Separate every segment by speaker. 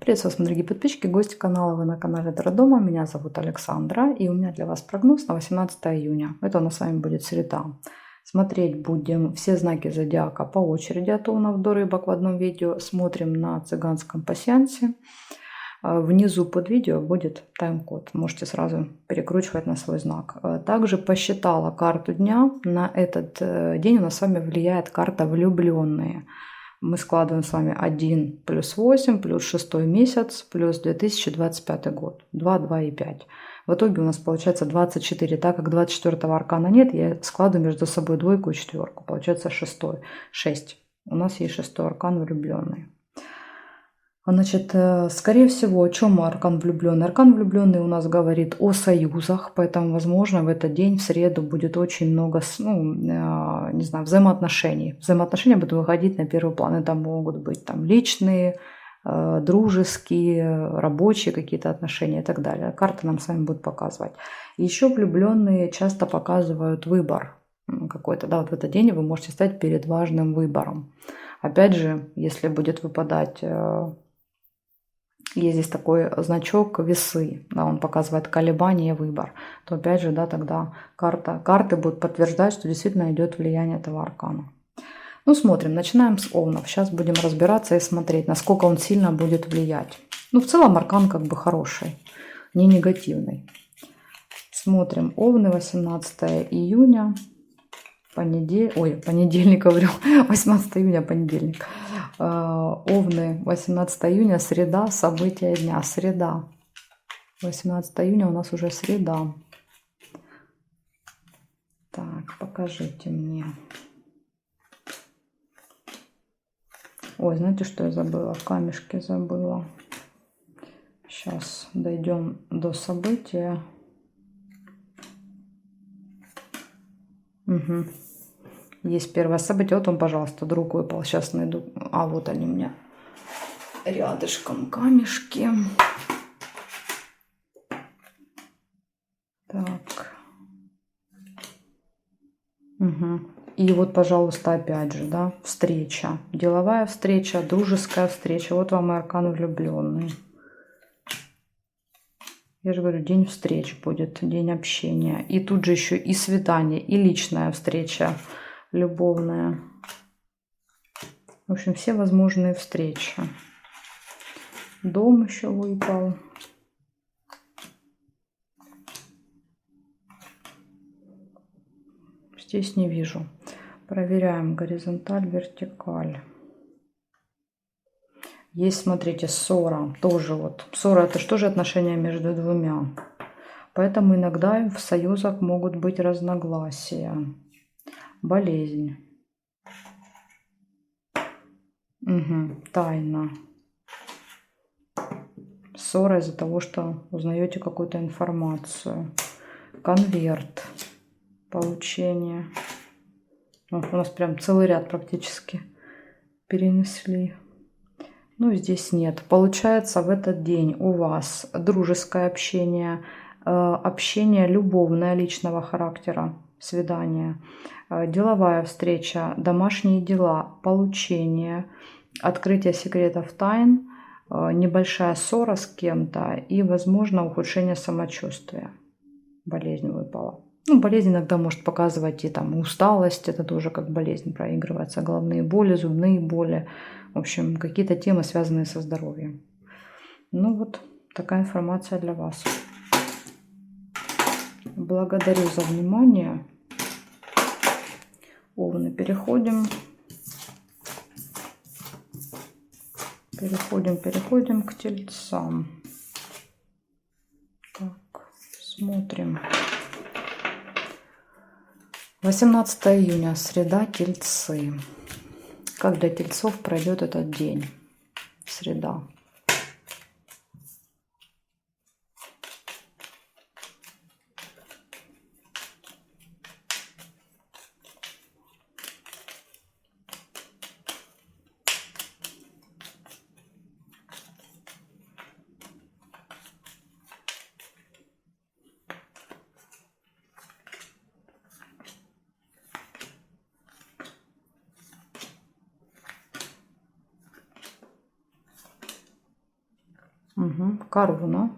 Speaker 1: Приветствую вас, мои дорогие подписчики, гости канала. Вы на канале Дородома. Меня зовут Александра, и у меня для вас прогноз на 18 июня. Это у нас с вами будет среда. Смотреть будем все знаки зодиака по очереди от Овнов до Рыбок в одном видео. Смотрим на цыганском пасьянсе. Внизу под видео будет тайм-код. Можете сразу перекручивать на свой знак. Также посчитала карту дня. На этот день у нас с вами влияет карта влюбленные. Мы складываем с вами 1 плюс 8 плюс 6 месяц плюс 2025 год. 2, 2 и 5. В итоге у нас получается 24. Так как 24-го аркана нет, я складываю между собой двойку и четверку. Получается 6. 6. У нас есть 6 аркан влюбленный. Значит, скорее всего, о чем аркан влюбленный? Аркан влюбленный у нас говорит о союзах, поэтому, возможно, в этот день, в среду, будет очень много, не знаю, взаимоотношений. Взаимоотношения будут выходить на первый план. Это могут быть там личные, дружеские, рабочие какие-то отношения и так далее. Карта нам с вами будет показывать. Еще влюбленные часто показывают выбор какой-то. Да, вот в этот день вы можете стать перед важным выбором. Опять же, если будет выпадать... Есть здесь такой значок весы, да, он показывает колебания и выбор, то опять же, да, тогда карты будут подтверждать, что действительно идет влияние этого аркана. Ну, смотрим, начинаем с Овнов. Сейчас будем разбираться и смотреть, насколько он сильно будет влиять. Ну, в целом аркан как бы хороший, не негативный. Смотрим, Овны, 18 июня, понедельник, говорю, 18 июня, понедельник. Овны, 18 июня, среда, события дня, среда. 18 июня у нас уже среда. Так, покажите мне. Ой, знаете, что я забыла? Камешки забыла. Сейчас дойдем до события. Угу. Есть первое событие. Вот он, пожалуйста, друг выпал. Сейчас найду. А, вот они у меня рядышком камешки. Так. Угу. И вот, пожалуйста, опять же, да, встреча. Деловая встреча, дружеская встреча. Вот вам и аркан влюбленный. Я же говорю, день встреч будет, день общения. И тут же еще и свидание, и личная встреча любовная. В общем, все возможные встречи. Дом еще выпал. Здесь не вижу. Проверяем горизонталь, вертикаль. Есть, смотрите, ссора. Тоже вот. Ссора — это что же отношения между двумя. Поэтому иногда в союзах могут быть разногласия. Болезнь. Угу. Тайна. Ссора из-за того, что узнаете какую-то информацию. Конверт. Получение. У нас прям целый ряд практически перенесли. Ну, здесь нет. Получается, в этот день у вас дружеское общение, общение любовное, личного характера, свидание, деловая встреча, домашние дела, получение, открытие секретов, тайн, небольшая ссора с кем-то и, возможно, ухудшение самочувствия. Болезнь выпала. Ну, болезнь иногда может показывать и там усталость, это тоже как болезнь проигрывается, головные боли, зубные боли, в общем, какие-то темы, связанные со здоровьем. Ну вот, такая информация для вас. Благодарю за внимание. Овны, переходим к тельцам. Так, смотрим. 18 июня, среда, тельцы. Как для тельцов пройдет этот день? Среда. Угу. Корона.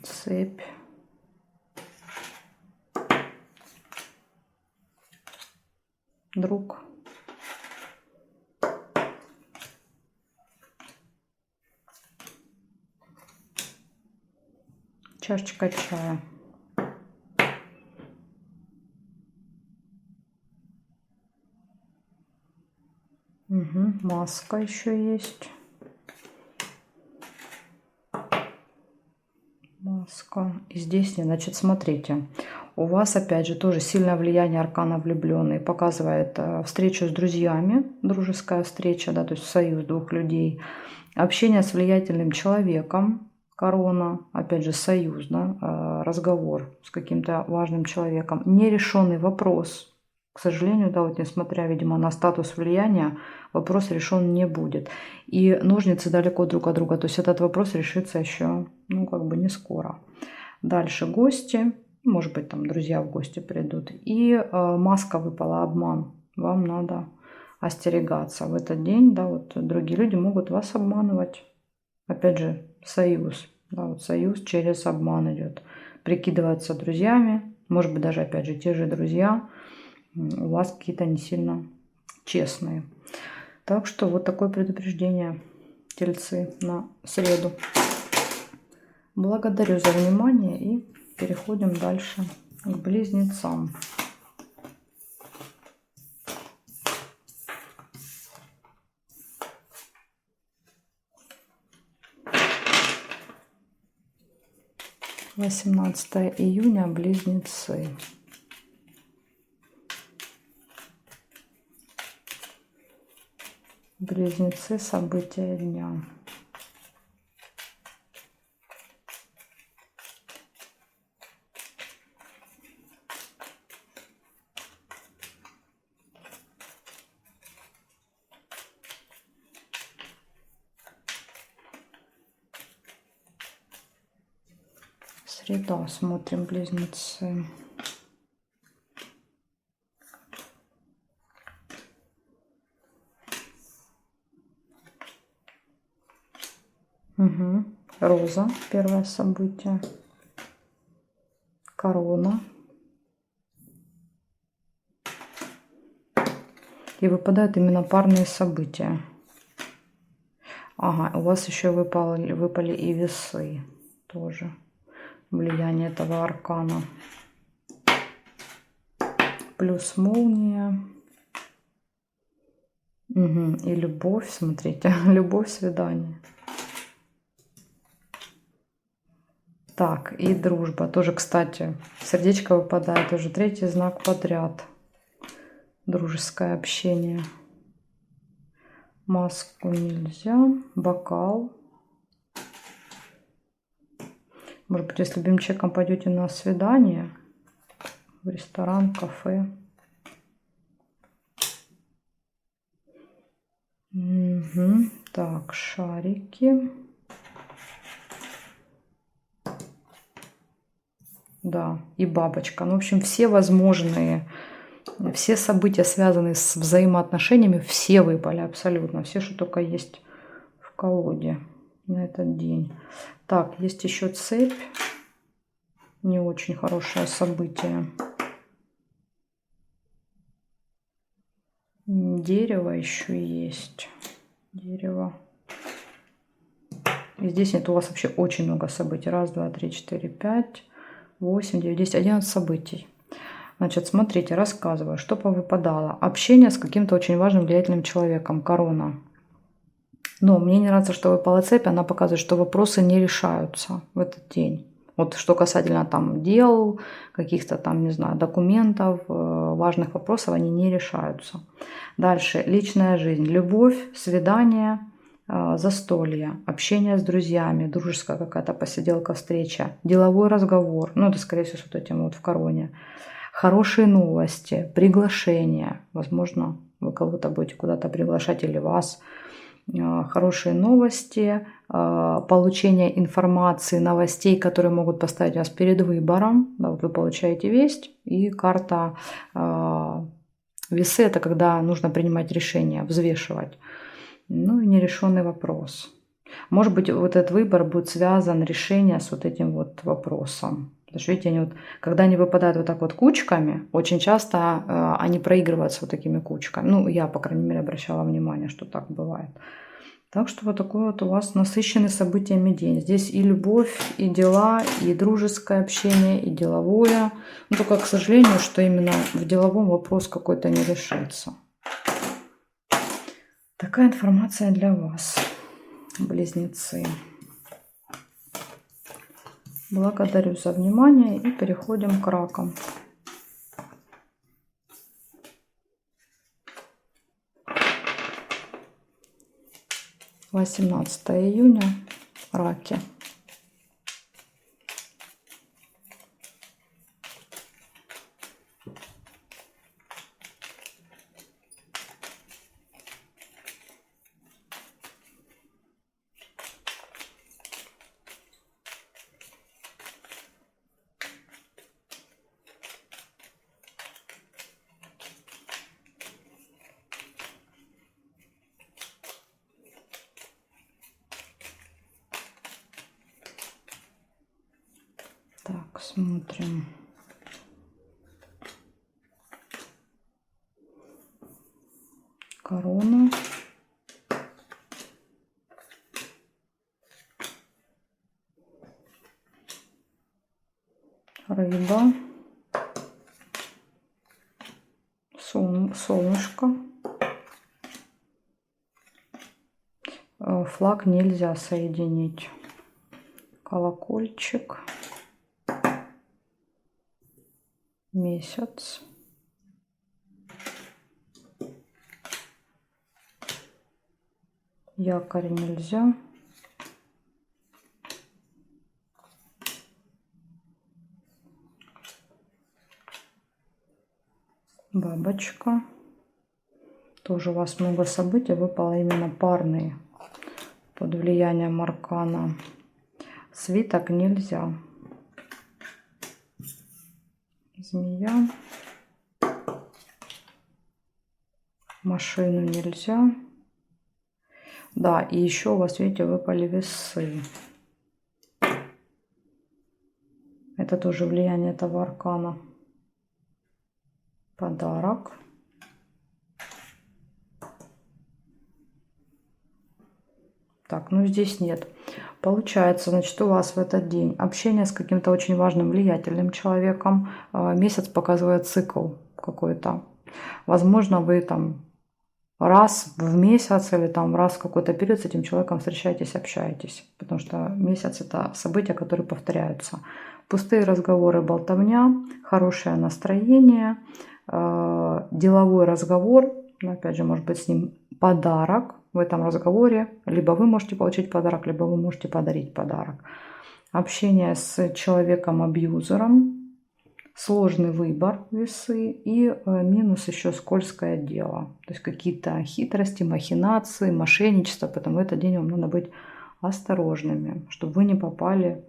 Speaker 1: Цепь. Друг. Чашечка чая. Угу. Маска еще есть. Маска. И здесь нет. Значит, смотрите. У вас, опять же, тоже сильное влияние аркана влюбленный. Показывает встречу с друзьями. Дружеская встреча, да, то есть союз двух людей. Общение с влиятельным человеком. Корона. Опять же, союз, да, разговор с каким-то важным человеком. Нерешенный вопрос. К сожалению, да, вот несмотря, видимо, на статус влияния, вопрос решен не будет. И ножницы далеко друг от друга. То есть этот вопрос решится еще, ну, как бы не скоро. Дальше гости. Может быть, там друзья в гости придут. И маска выпала, обман. Вам надо остерегаться в этот день. Да, вот другие люди могут вас обманывать. Опять же, союз. Да, вот союз через обман идет. Прикидываться друзьями. Может быть, даже, опять же, те же друзья у вас какие-то не сильно честные. Так что вот такое предупреждение, тельцы, на среду. Благодарю за внимание и переходим дальше к близнецам. (18 июня) близнецы. Близнецы, события дня. Среда, смотрим, близнецы. Угу. Роза, первое событие. Корона. И выпадают именно парные события. Ага, у вас еще выпали и весы тоже. Влияние этого аркана. Плюс молния. Угу. И любовь, смотрите, любовь, свидание. Так, и дружба. Тоже, кстати, сердечко выпадает уже третий знак подряд. Дружеское общение. Маску нельзя. Бокал. Может быть, если любимым человеком пойдете на свидание, в ресторан, кафе. Угу. Так, шарики. Да, и бабочка. Ну, в общем, все возможные, все события, связанные с взаимоотношениями, все выпали абсолютно. Все, что только есть в колоде на этот день. Так, есть еще цепь. Не очень хорошее событие. Дерево еще есть. Дерево. И здесь нет, у вас вообще очень много событий. Раз, два, три, четыре, пять, 8, 9, 10, 11 событий. Значит, смотрите, рассказываю, что повыпадало. Общение с каким-то очень важным, влиятельным человеком. Корона. Но мне не нравится, что выпала цепь. Она показывает, что вопросы не решаются в этот день. Вот что касательно там дел, каких-то там, не знаю, документов, важных вопросов, они не решаются. Дальше. Личная жизнь. Любовь, свидание, застолье, общение с друзьями, дружеская какая-то посиделка, встреча, деловой разговор. Ну, это, скорее всего, с вот этим вот в короне. Хорошие новости, приглашения. Возможно, вы кого-то будете куда-то приглашать или вас. Хорошие новости, получение информации, новостей, которые могут поставить вас перед выбором. Да, вот вы получаете весть, и карта весы — это когда нужно принимать решение, взвешивать. Ну и нерешенный вопрос. Может быть, вот этот выбор будет связан, решение с вот этим вот вопросом. Потому что, видите, они вот, когда они выпадают вот так вот кучками, очень часто они проигрываются вот такими кучками. Ну, я, по крайней мере, обращала внимание, что так бывает. Так что вот такой вот у вас насыщенный событиями день. Здесь и любовь, и дела, и дружеское общение, и деловое. Но только, к сожалению, что именно в деловом вопрос какой-то не решится. Такая информация для вас, близнецы. Благодарю за внимание и переходим к ракам. 18 июня. Раки. Так, смотрим. Корона. Рыба. Солнышко. Флаг нельзя соединить. Колокольчик. Месяц. Якорь нельзя. Бабочка. Тоже у вас много событий. Выпало именно парные под влиянием аркана. Свиток нельзя. Змея. Машину нельзя. Да, и еще у вас, видите, выпали весы. Это тоже влияние этого аркана. Подарок. Так, ну здесь нет. Получается, значит, у вас в этот день общение с каким-то очень важным, влиятельным человеком. Месяц показывает цикл какой-то. Возможно, вы там раз в месяц или там раз в какой-то период с этим человеком встречаетесь, общаетесь. Потому что месяц — это события, которые повторяются. Пустые разговоры, болтовня, хорошее настроение, деловой разговор. Опять же, может быть, с ним подарок в этом разговоре. Либо вы можете получить подарок, либо вы можете подарить подарок. Общение с человеком-абьюзером. Сложный выбор, весы. И минус еще скользкое дело. То есть какие-то хитрости, махинации, мошенничество. Поэтому в этот день вам надо быть осторожными, чтобы вы не попали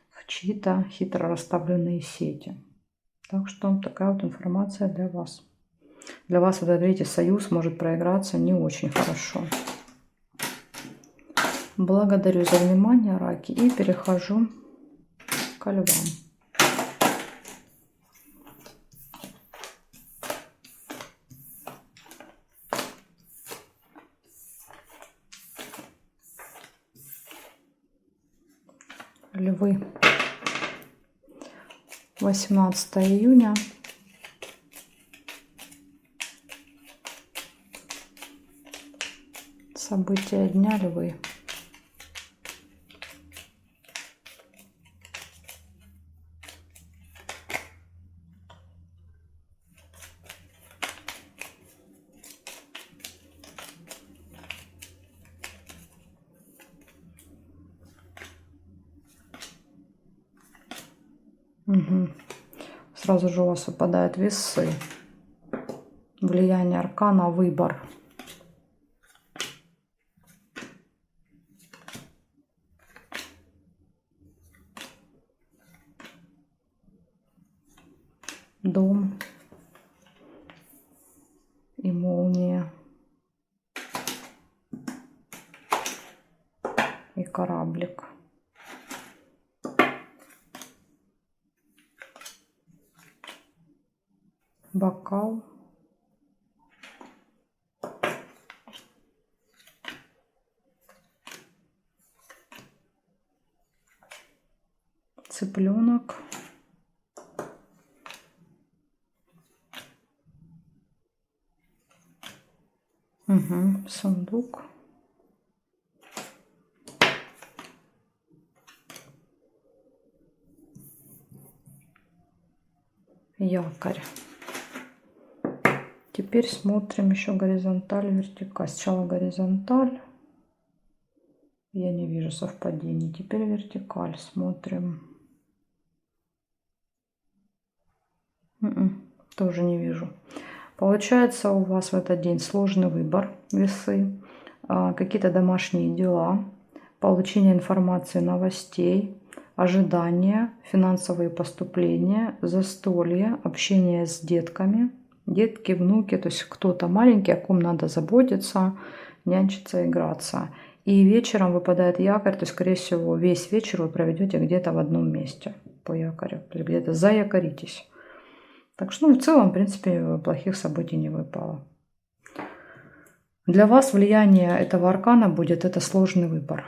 Speaker 1: в чьи-то хитро расставленные сети. Так что такая вот информация для вас. Для вас, вот этот, видите, союз может проиграться не очень хорошо. Благодарю за внимание, раки. И перехожу к львам. Львы. 18 июня. События дня, львы. сразу же у вас выпадают весы. Влияние аркана, выбор. Дом и молния. И кораблик. Бокал. Цыпленок. Угу. Сундук. Якорь. Теперь смотрим еще горизонталь, вертикаль. Сначала горизонталь. Я не вижу совпадений. Теперь вертикаль. Смотрим. Тоже не вижу. Получается, у вас в этот день сложный выбор, весы, какие-то домашние дела, получение информации, новостей, ожидания, финансовые поступления, застолье, общение с детками, детки, внуки, то есть кто-то маленький, о ком надо заботиться, нянчиться, играться. И вечером выпадает якорь, то есть, скорее всего, весь вечер вы проведете где-то в одном месте по якорю, то есть где-то заякоритесь. Так что, ну, в целом, в принципе, плохих событий не выпало. Для вас влияние этого аркана будет это сложный выбор,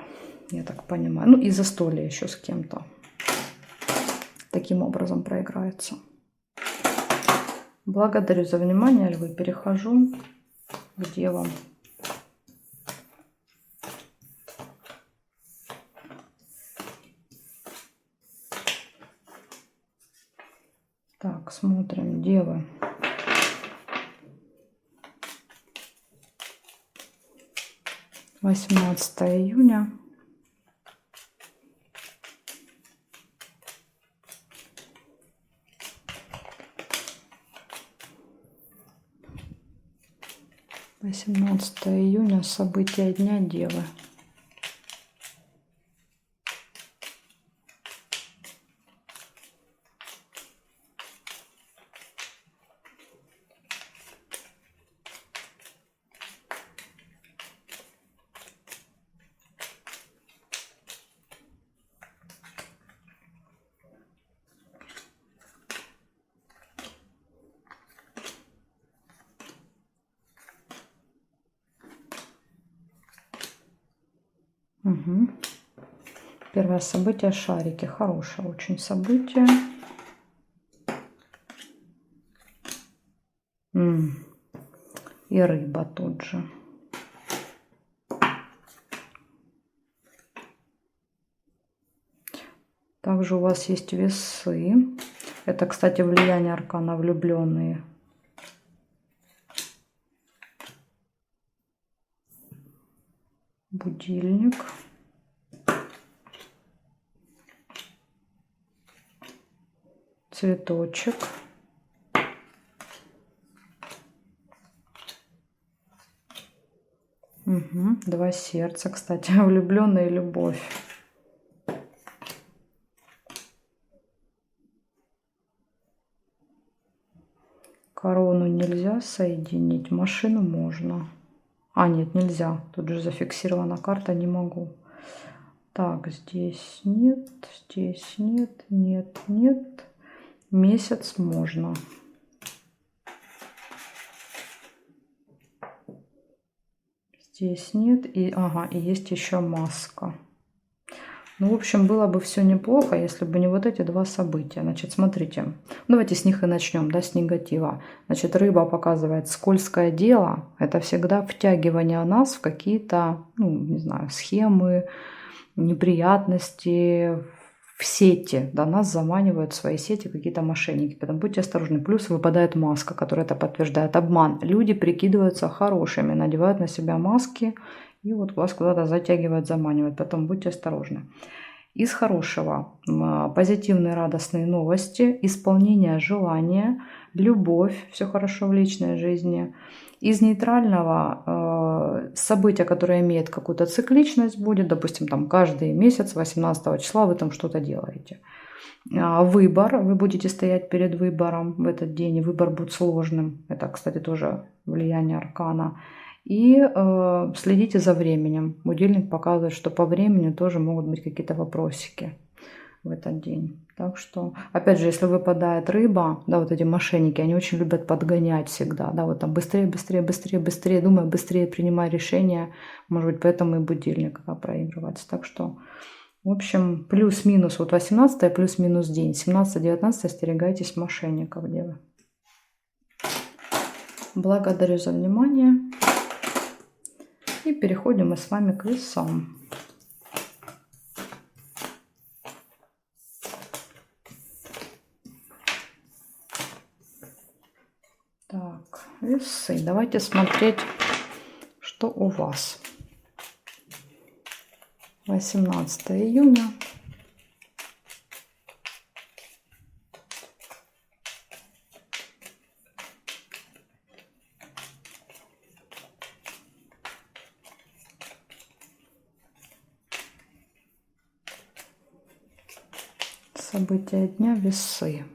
Speaker 1: я так понимаю. Ну и застолье еще с кем-то. Таким образом проиграется. Благодарю за внимание, львы. Перехожу к девам. Так, смотрим, девы. Восемнадцатое июня. Июня, события дня Девы. Угу. Первое событие — шарики. Хорошее очень событие. И рыба тут же. Также у вас есть весы. Это, кстати, влияние аркана влюбленные. Будильник. Цветочек. Угу. Два сердца, кстати, влюбленная любовь. Корону нельзя соединить, машину можно. А, нет, нельзя. Тут же зафиксирована карта, не могу. Так, здесь нет, нет. Месяц можно. Здесь нет. И, ага, и есть еще маска. Ну, в общем, было бы все неплохо, если бы не вот эти два события. Значит, смотрите, давайте с них и начнем, да, с негатива. Значит, рыба показывает скользкое дело. Это всегда втягивание нас в какие-то, ну, не знаю, схемы, неприятности, в сети. Да, нас заманивают в свои сети какие-то мошенники. Поэтому будьте осторожны. Плюс выпадает маска, которая это подтверждает. Обман. Люди прикидываются хорошими, надевают на себя маски. И вот вас куда-то затягивают, заманивают. Поэтому будьте осторожны. Из хорошего позитивные радостные новости, исполнение желания, любовь, все хорошо в личной жизни. Из нейтрального события, которое имеет какую-то цикличность, будет, допустим, там каждый месяц 18 числа вы там что-то делаете. Выбор, вы будете стоять перед выбором в этот день, и выбор будет сложным. Это, кстати, тоже влияние аркана. И следите за временем. Будильник показывает, что по времени тоже могут быть какие-то вопросики в этот день. Так что, опять же, если выпадает рыба, да, вот эти мошенники, они очень любят подгонять всегда, да, вот там быстрее, быстрее, быстрее, быстрее, думай, быстрее принимай решения. Может быть, поэтому и будильник проигрывается. Так что, в общем, плюс-минус, вот 18 плюс-минус день, 17-19 остерегайтесь мошенников, девы. Благодарю за внимание. И переходим мы с вами к весам. Так, весы. Давайте смотреть, что у вас. 18 июня. События дня, весы.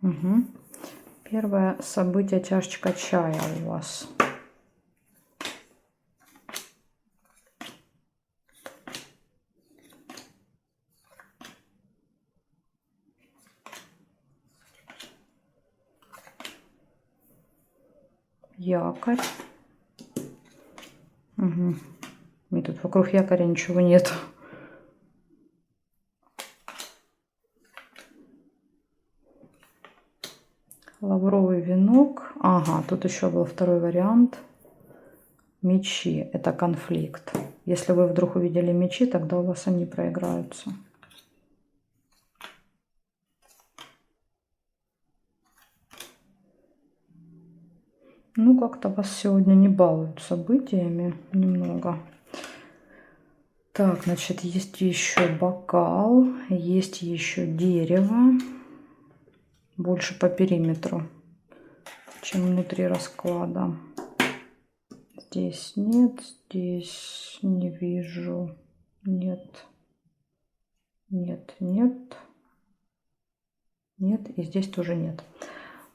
Speaker 1: Угу. Первое событие, чашечка чая у вас. Якорь. Угу. И тут вокруг якоря ничего нет. Лавровый венок. Ага, тут еще был второй вариант. Мечи. Это конфликт. Если вы вдруг увидели мечи, тогда у вас они проиграются. Ну, как-то вас сегодня не балуют событиями немного. Так, значит, есть еще бокал, есть еще дерево. Больше по периметру, чем внутри расклада. Здесь нет, здесь не вижу. Нет, нет, нет. Нет, и здесь тоже нет.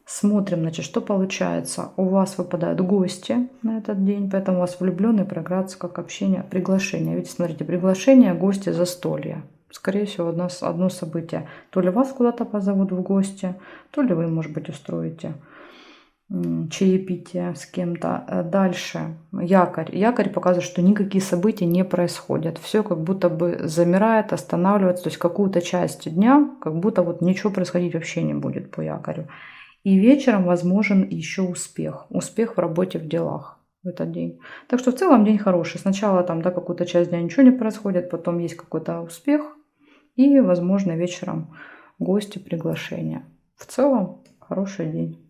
Speaker 1: Смотрим, значит, что получается. У вас выпадают гости на этот день, поэтому у вас влюбленные проиграются как общение, приглашение. Видите, смотрите, приглашение, гости, застолье. Скорее всего, одно событие. То ли вас куда-то позовут в гости, то ли вы, может быть, устроите чаепитие с кем-то. Дальше якорь. Якорь показывает, что никакие события не происходят. Все как будто бы замирает, останавливается. То есть какую-то часть дня как будто вот ничего происходить вообще не будет по якорю. И вечером возможен еще успех. Успех в работе, в делах в этот день. Так что в целом день хороший. Сначала там, да, какую-то часть дня ничего не происходит, потом есть какой-то успех. И, возможно, вечером гости, приглашения. В целом хороший день.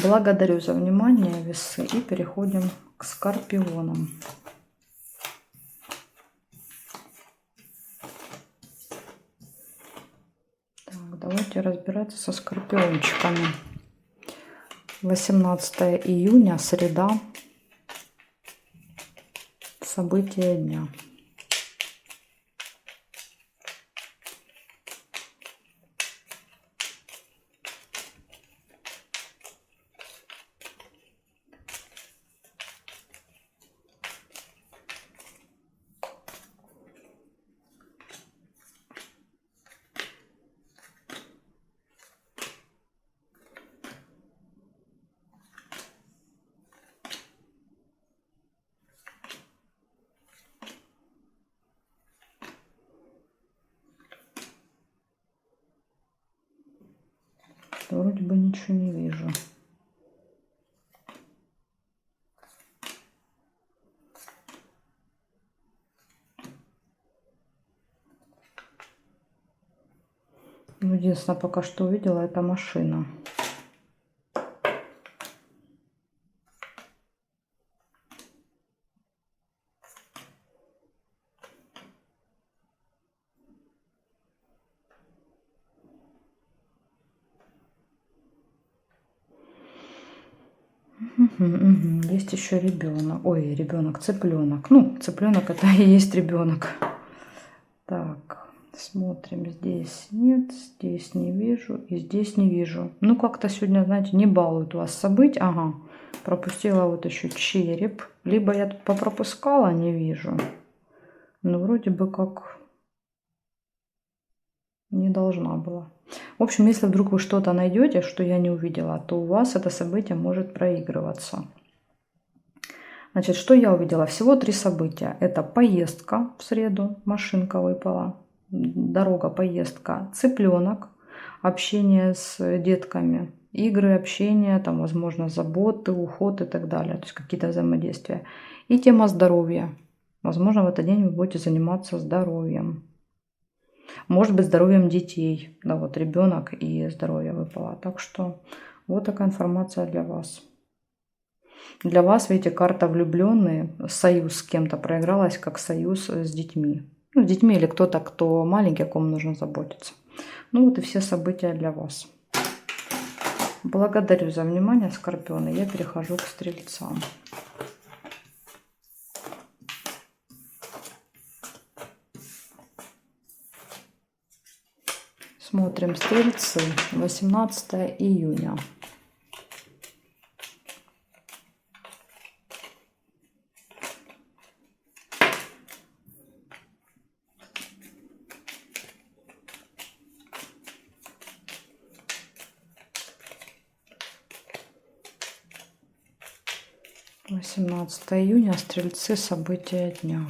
Speaker 1: Благодарю за внимание, весы. И переходим к скорпионам. Давайте разбираться со скорпиончиками. 18 июня, среда. События дня. Вроде бы ничего не вижу. Единственное, пока что увидела, это машина. Есть еще ребенок. Ой, ребенок, цыпленок. Ну, цыпленок это и есть ребенок. Так, смотрим. Здесь нет, здесь не вижу и здесь не вижу. Ну, как-то сегодня, знаете, не балуют вас события. Ага, пропустила вот еще череп. Либо я тут попропускала, не вижу. Но вроде бы как не должна была. В общем, если вдруг вы что-то найдете, что я не увидела, то у вас это событие может проигрываться. Значит, что я увидела? Всего 3 события. Это поездка в среду, машинка выпала, дорога, поездка, цыпленок, общение с детками, игры, общение, там, возможно, заботы, уход и так далее, то есть какие-то взаимодействия. И тема здоровья. Возможно, в этот день вы будете заниматься здоровьем. Может быть, здоровьем детей. Да, вот ребенок и здоровье выпало. Так что вот такая информация для вас. Для вас, видите, карта влюбленные, союз с кем-то проигралась, как союз с детьми. Ну, с детьми или кто-то, кто маленький, о ком нужно заботиться. Ну вот и все события для вас. Благодарю за внимание, скорпионы. Я перехожу к стрельцам. Смотрим стрельцы. 18 июня. Стрельцы, события дня.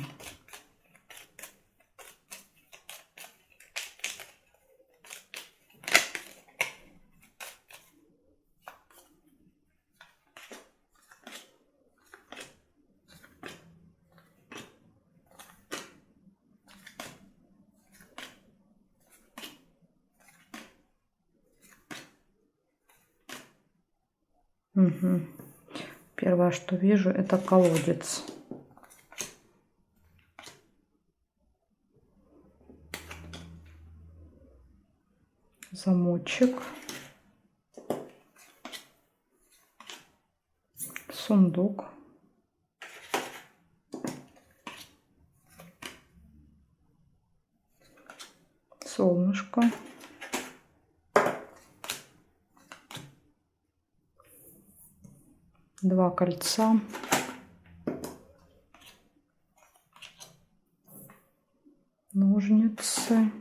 Speaker 1: Угу. Первое, что вижу, это колодец. Замочек. Сундук. Солнышко. Два кольца. Ножницы.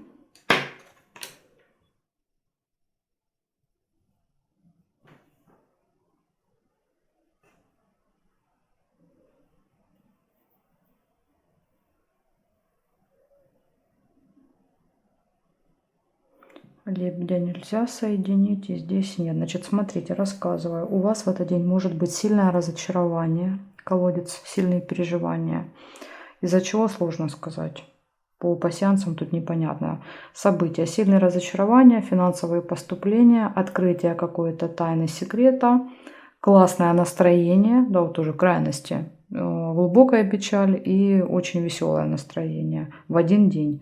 Speaker 1: Лебедя нельзя соединить, и здесь нет. Значит, смотрите, рассказываю. У вас в этот день может быть сильное разочарование, колодец, сильные переживания. Из-за чего сложно сказать. По пассиансам тут непонятно. События, сильные разочарования, финансовые поступления, открытие какой-то тайны, секрета, классное настроение, да, вот тоже крайности, глубокая печаль и очень веселое настроение в один день.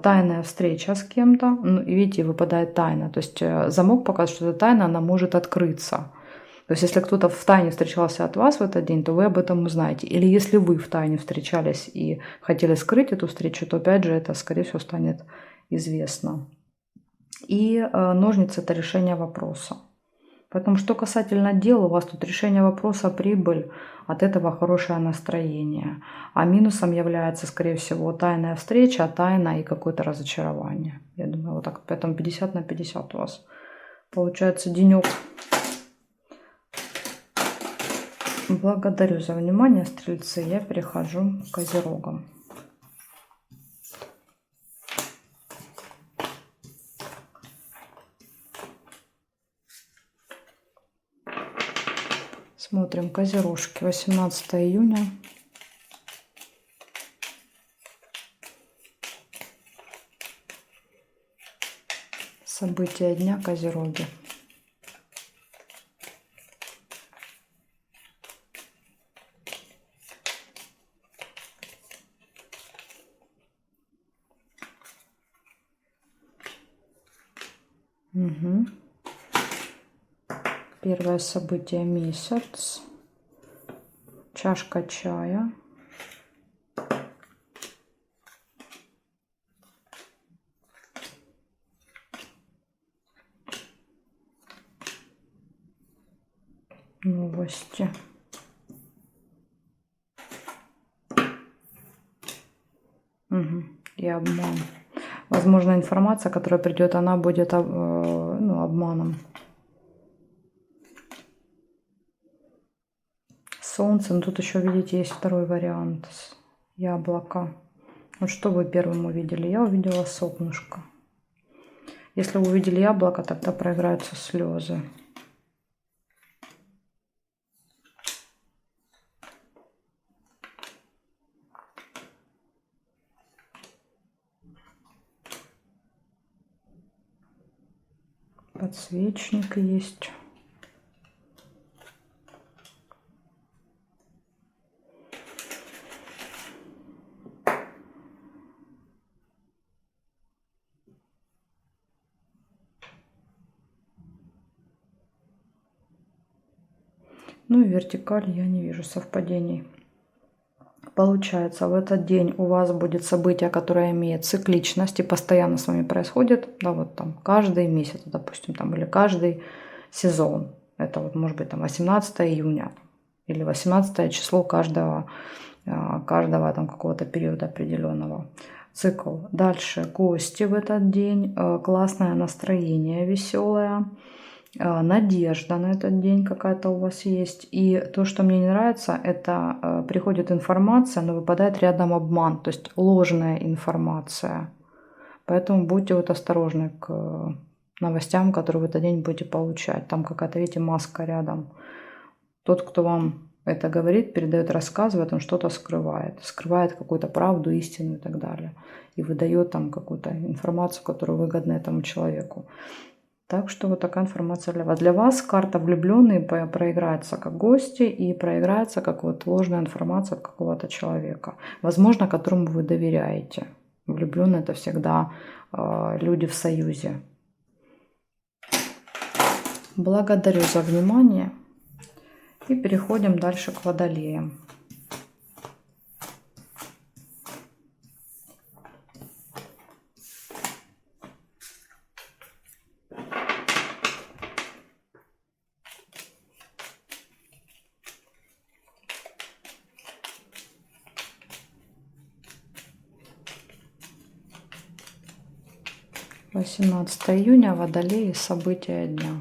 Speaker 1: Тайная встреча с кем-то, ну, и видите, выпадает тайна. То есть замок показывает, что эта тайна, она может открыться. То есть если кто-то в тайне встречался от вас в этот день, то вы об этом узнаете. Или если вы в тайне встречались и хотели скрыть эту встречу, то опять же это, скорее всего, станет известно. И ножницы – это решение вопроса. Поэтому, что касательно дел, у вас тут решение вопроса, прибыль, от этого хорошее настроение. А минусом является, скорее всего, тайная встреча, тайна и какое-то разочарование. Я думаю, вот так, поэтому 50 на 50 у вас получается денек. Благодарю за внимание, стрельцы. Я перехожу к козерогам. Смотрим козерожки. 18 июня. События дня Козероги. Угу. Первое событие месяц. Чашка чая. Новости. Угу. И обман. Возможно, информация, которая придет, она будет обманом. Солнце. Но тут еще, видите, есть второй вариант. Яблоко. Вот что вы первым увидели? Я увидела солнышко. Если вы увидели яблоко, тогда проиграются слезы. Подсвечник есть. Ну и вертикаль я не вижу совпадений. Получается, в этот день у вас будет событие, которое имеет цикличность и постоянно с вами происходит, да, вот там каждый месяц, допустим, там, или каждый сезон. Это вот может быть там 18 июня или 18 число каждого там какого-то периода определенного. Цикл. Дальше гости в этот день, классное настроение, веселое. Надежда на этот день какая-то у вас есть. И то, что мне не нравится, это приходит информация, но выпадает рядом обман, то есть ложная информация. Поэтому будьте вот осторожны к новостям, которые в этот день будете получать. Там какая-то, видите, маска рядом. Тот, кто вам это говорит, передает, рассказывает, он что-то скрывает. Скрывает какую-то правду, истину и так далее. И выдает там какую-то информацию, которая выгодна этому человеку. Так что вот такая информация для вас. Для вас карта влюбленные проиграется как гости и проиграется как вот ложная информация от какого-то человека, возможно, которому вы доверяете. Влюбленные это всегда люди в союзе. Благодарю за внимание. И переходим дальше к водолеям. (18 июня) Водолеи. События дня.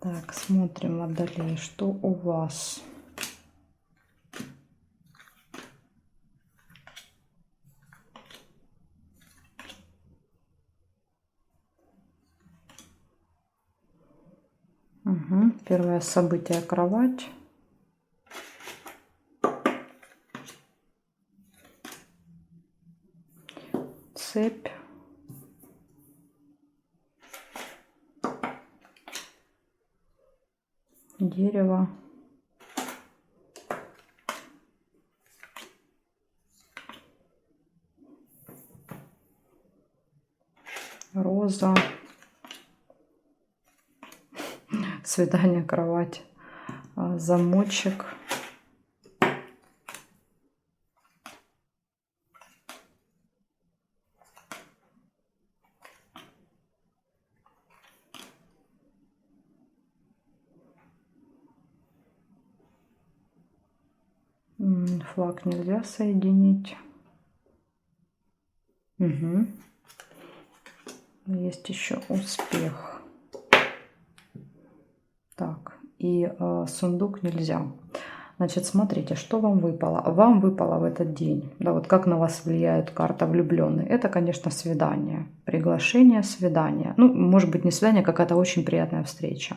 Speaker 1: Так, смотрим, Водолеи, что у вас. Угу. Первое событие — кровать. Цепь. Дерево. Роза. Свидание, кровать. Замочек. Флаг нельзя соединить. Угу. Есть еще успех. Так, и сундук нельзя. Значит, смотрите, что вам выпало. Вам выпало в этот день, да, вот как на вас влияет карта влюбленный. Это, конечно, свидание, приглашение, свидание. Ну, может быть, не свидание, а какая-то очень приятная встреча.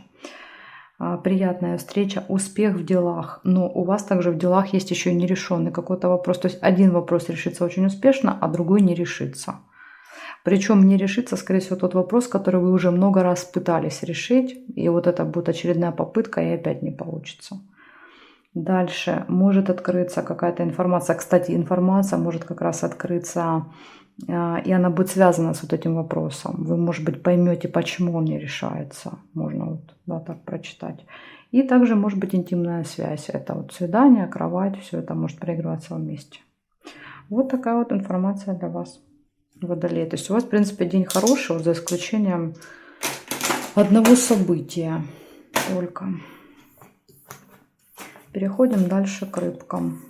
Speaker 1: Приятная встреча, успех в делах. Но у вас также в делах есть еще и нерешенный какой-то вопрос. То есть один вопрос решится очень успешно, а другой не решится. Причем не решится, скорее всего, тот вопрос, который вы уже много раз пытались решить. И вот это будет очередная попытка, и опять не получится. Дальше может открыться какая-то информация. Кстати, информация может как раз открыться, и она будет связана с вот этим вопросом. Вы, может быть, поймете, почему он не решается. Можно вот, да, так прочитать. И также может быть интимная связь. Это вот свидание, кровать, все это может проигрываться вместе. Вот такая вот информация для вас, Водолей. То есть у вас, в принципе, день хороший, вот за исключением одного события только. Переходим дальше к рыбкам.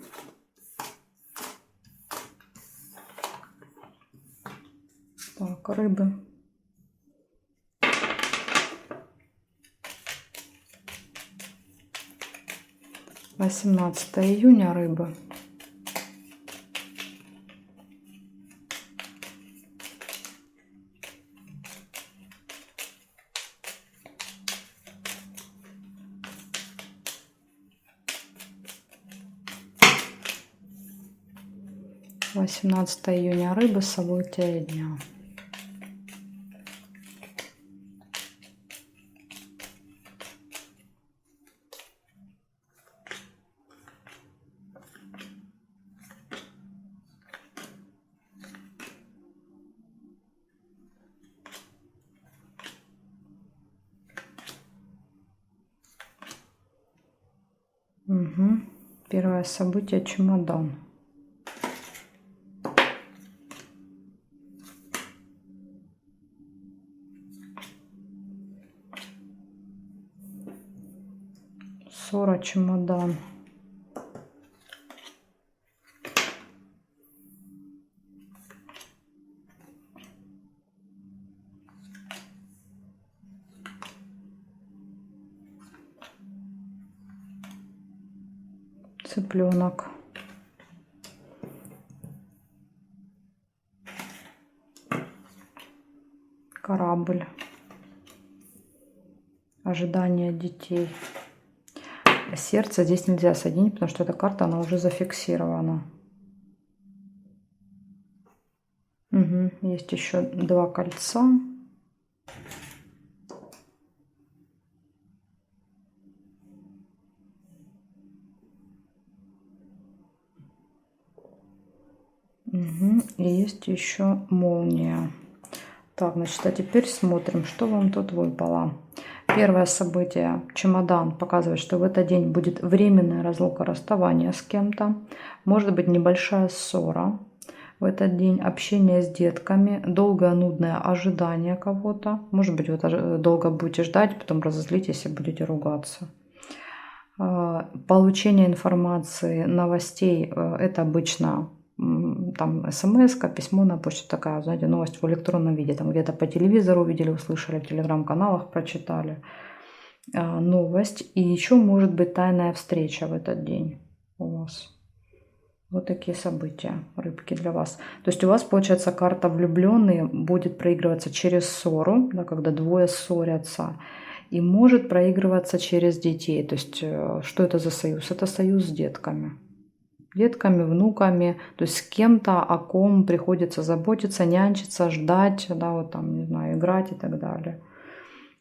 Speaker 1: Так, рыбы. — 18 июня, рыбы. — 18 июня, рыбы, события дня. Угу. Первое событие — чемодан. Ссора, чемодан. Цыпленок. Корабль. Ожидание детей. Сердце здесь нельзя соединить, потому что эта карта, она уже зафиксирована. Угу. Есть еще 2 кольца. Угу. И есть еще молния. Так, значит, а теперь смотрим, что вам тут выпало. Первое событие, чемодан, показывает, что в этот день будет временная разлука, расставание с кем-то. Может быть небольшая ссора в этот день, общение с детками, долгое нудное ожидание кого-то. Может быть, вы долго будете ждать, потом разозлитесь и будете ругаться. Получение информации, новостей, это обычно там смс-ка, письмо на почту, такая, знаете, новость в электронном виде, там где-то по телевизору увидели, услышали, в телеграм-каналах прочитали новость. И еще может быть тайная встреча в этот день у вас. Вот такие события, рыбки, для вас. То есть у вас, получается, карта влюбленные будет проигрываться через ссору, да, когда двое ссорятся, и может проигрываться через детей. То есть что это за союз? Это союз с детками. Детками, внуками, то есть с кем-то, о ком приходится заботиться, нянчиться, ждать, да, вот там, не знаю, играть и так далее.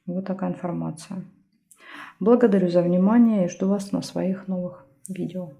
Speaker 1: Вот такая информация. Благодарю за внимание и жду вас на своих новых видео.